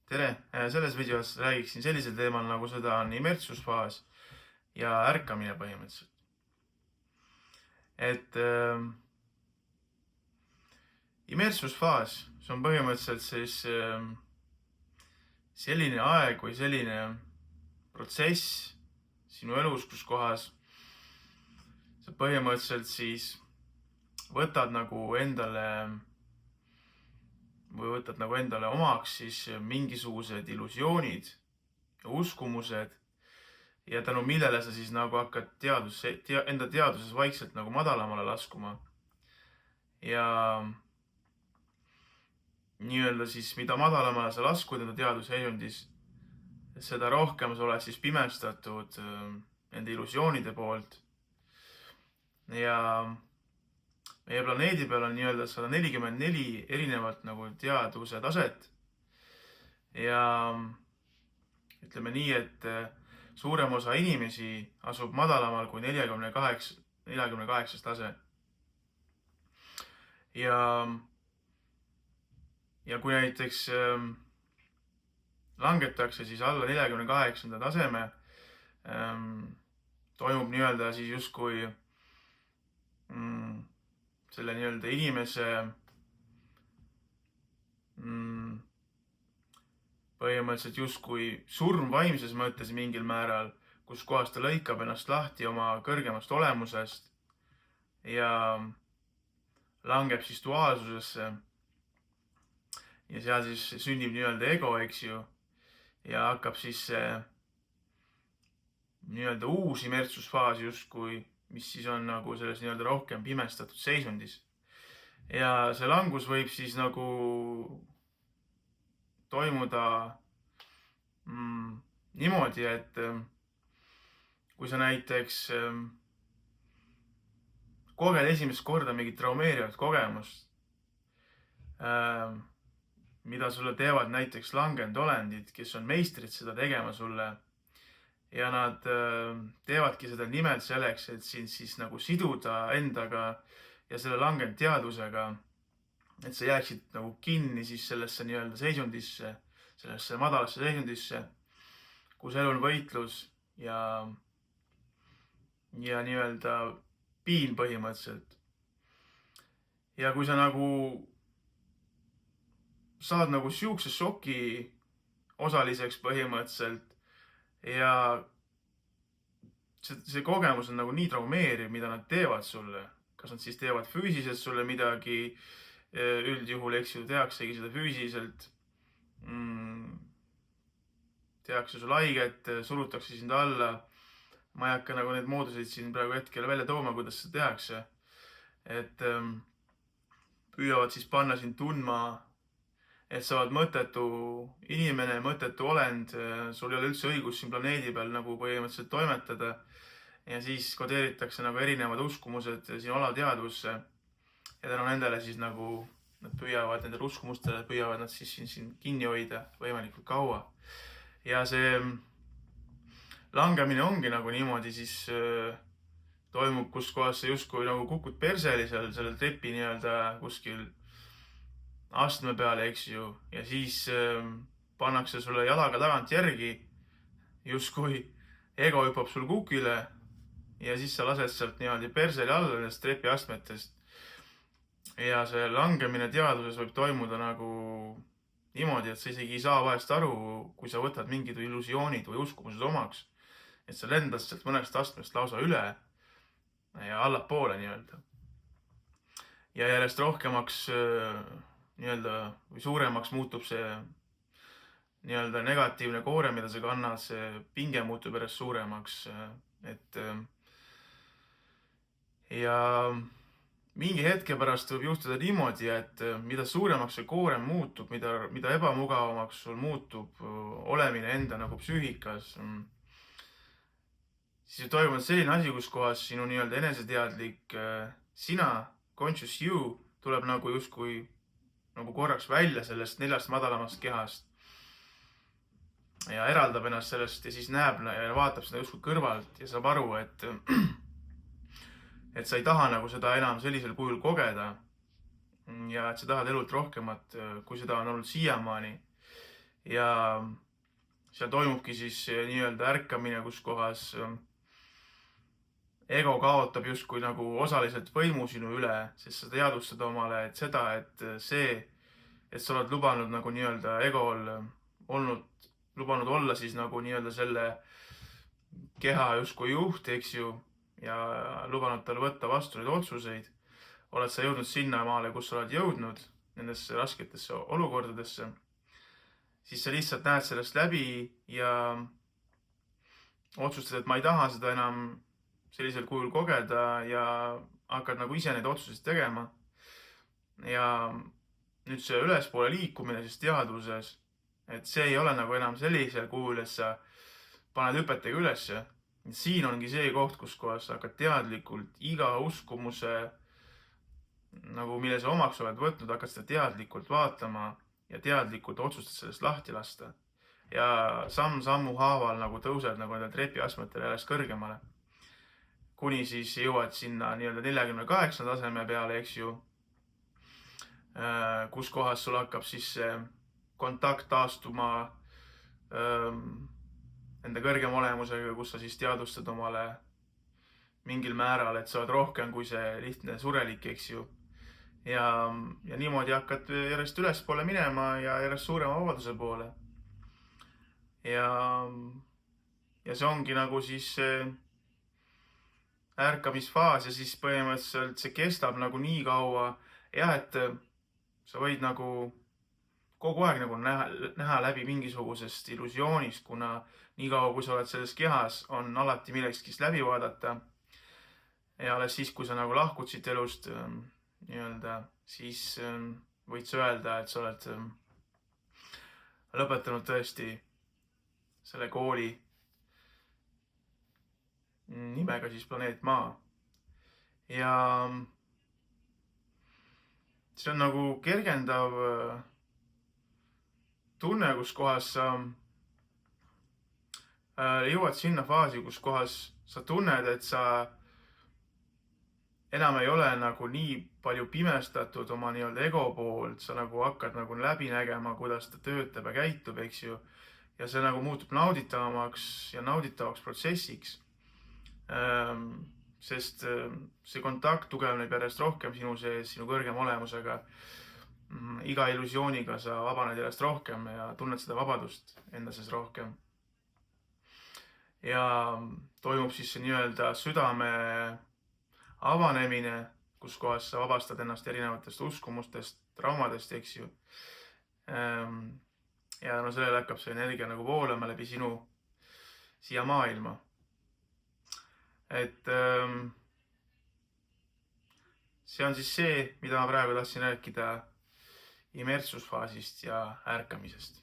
Tere! Selles videos räägiksin sellisel teemal, nagu seda on imertsusfaas ja ärkamine põhimõtteliselt. Imertsusfaas, see on põhimõtteliselt siis selline aeg või selline protsess sinu elus, kus kohas sa põhimõtteliselt siis võtad nagu endale omaks siis mingisugused illusioonid ja uskumused ja tänu millele sa siis nagu hakkad enda teaduses vaikselt nagu madalamale laskuma. Ja nii-öelda siis, mida madalamale sa laskud enda teadusseisundis, seda rohkem sa oled siis pimestatud nende illusioonide poolt. Ja meie planeedi peal on nii-öelda 144 erinevat nagu teadvuse taset. Ja ütleme nii, et suurem osa inimesi asub madalamal kui 48 tase. Ja kui näiteks langetakse siis alla 48 taseme, toimub nii-öelda siis justkui selle nii-öelda inimese põhimõtteliselt justkui surm vaimses mõttes mingil määral, kus kohas ta lõikab ennast lahti oma kõrgemast olemusest ja langeb siis duaalsusesse. Ja seal siis sünnib nii-öelda ego, eks ju, ja hakkab siis see nii-öelda uus imertsusfaas justkui, mis siis on nagu selles nii-öelda rohkem pimestatud seisundis. Ja see langus võib siis nagu toimuda niimoodi, et kui sa näiteks koged esimest korda mingit traumeerivat kogemust, mida sulle teevad näiteks langenud olendid, kes on meistrid seda tegema sulle. Ja nad teevadki seda nimelt selleks, et sind siis nagu siduda endaga ja selle langenud teadvusega, et sa jääksid nagu kinni siis sellesse nii-öelda seisundisse, sellesse madalasse seisundisse, kus elu on võitlus ja nii-öelda piin põhimõtteliselt. Ja kui sa nagu saad nagu siukse šoki osaliseks põhimõtteliselt ja see kogemus on nagu nii traumeeriv, mida nad teevad sulle. Kas nad siis teevad füüsiliselt sulle midagi, üldjuhul, eks ju, tehaksegi seda füüsiliselt, tehakse sulle haiget, surutakse sind alla. Ma ei hakka nagu neid mooduseid siin praegu hetkel välja tooma, kuidas seda tehakse. Et püüavad siis panna sind tundma, et sa oled mõttetu inimene, mõttetu olend, sul ei ole üldse õigus siin planeedi peal nagu põhimõtteliselt toimetada. Ja siis kodeeritakse nagu erinevad uskumused sinu alateadvusse. Ja tänu nendele siis nagu nad püüavad nendele uskumustele, püüavad nad siis siin kinni hoida võimalikult kaua. Ja see langemine ongi nagu niimoodi siis toimub, kus kohas sa justkui nagu kukud perseli sellel trepi nii-öelda kuskil astme peale, eks ju, ja siis pannakse sulle jalaga tagant järgi, justkui ego hüppab sul kukile ja siis sa lased sealt niimoodi perseli alla nendest trepi astmetest. Ja see langemine teadvuses võib toimuda nagu niimoodi, et sa isegi ei saa vahest aru, kui sa võtad mingid illusioonid või uskumused omaks, et sa lendad sealt mõnest astmest lausa üle ja allapoole nii-öelda. Ja järjest rohkemaks nii-öelda või suuremaks muutub see nii-öelda negatiivne koore, mida sa kannad, see pinge muutub järjest suuremaks. Ja mingi hetke pärast võib juhtuda niimoodi, et mida suuremaks see koorem muutub, mida ebamugavamaks sul muutub olemine enda nagu psüühikas, siis toimub selline asi, kus kohas sinu nii-öelda eneseteadlik sina, conscious you, tuleb nagu justkui nagu korraks välja sellest 4 madalamast kehast ja eraldab ennast sellest ja siis näeb ja vaatab seda justkui kõrvalt ja saab aru, et sa ei taha nagu seda enam sellisel kujul kogeda ja et sa tahad elult rohkemat, kui seda on olnud siiamaani. ja seal toimubki siis nii-öelda ärkamine, kus kohas ego kaotab justkui nagu osaliselt võimu sinu üle, sest sa teadvustad omale, et seda, et see, et sa oled lubanud nagu nii-öelda egol lubanud olla siis nagu nii-öelda selle keha justkui juht, eks ju, ja lubanud tal võtta vastu neid otsuseid, oled sa jõudnud sinnamaale, kus sa oled jõudnud nendesse rasketesse olukordadesse, siis sa lihtsalt näed sellest läbi ja otsustad, et ma ei taha seda enam sellisel kujul kogeda ja hakkad nagu ise neid otsuseid tegema. Ja nüüd see ülespoole liikumine siis teadvuses, et see ei ole nagu enam sellisel kujul, et sa paned hüpetega ülesse. Siin ongi see koht, kus kohas sa hakkad teadlikult iga uskumuse, nagu mille sa omaks oled võtnud, hakkad seda teadlikult vaatama ja teadlikult otsustad sellest lahti lasta. Ja samm-sammu haaval nagu tõused nagu nende trepiastmetele järjest kõrgemale. Kuni siis jõuad sinna nii-öelda 48 taseme peale, eks ju, kus kohas sul hakkab siis see kontakt taastuma nende kõrgema olemusega, kus sa siis teadvustad omale mingil määral, et sa oled rohkem kui see lihtne surelik, eks ju. Ja niimoodi hakkad järjest ülespoole minema ja järjest suurema vabaduse poole. Ja see ongi nagu siis ärkamisfaas ja siis põhimõtteliselt see kestab nagu nii kaua, jah, et sa võid nagu kogu aeg nagu näha läbi mingisugusest illusioonist, kuna nii kaua, kui sa oled selles kehas, on alati millekski läbi vaadata. Ja alles siis, kui sa nagu lahkud siit elust nii-öelda, siis võid sa öelda, et sa oled lõpetanud tõesti selle kooli nimega siis Planeet Maa. Ja see on nagu kergendav tunne, kus kohas sa jõuad sinna faasi, kus kohas sa tunned, et sa enam ei ole nagu nii palju pimestatud oma nii-öelda ego poolt, sa nagu hakkad nagu läbi nägema, kuidas ta töötab ja käitub, eks ju. Ja see nagu muutub nauditavamaks ja nauditavaks protsessiks. Sest see kontakt tugevneb järjest rohkem sinu sees, sinu kõrgema olemusega. Iga illusiooniga sa vabaned järjest rohkem ja tunned seda vabadust enda sees rohkem. Ja toimub siis see nii-öelda südame avanemine, kus kohas sa vabastad ennast erinevatest uskumustest, traumadest, eks ju. Ja no sellele hakkab see energia nagu voolama läbi sinu siia maailma. Et see on siis see, mida ma praegu tahtsin rääkida immersusfaasist ja ärkamisest.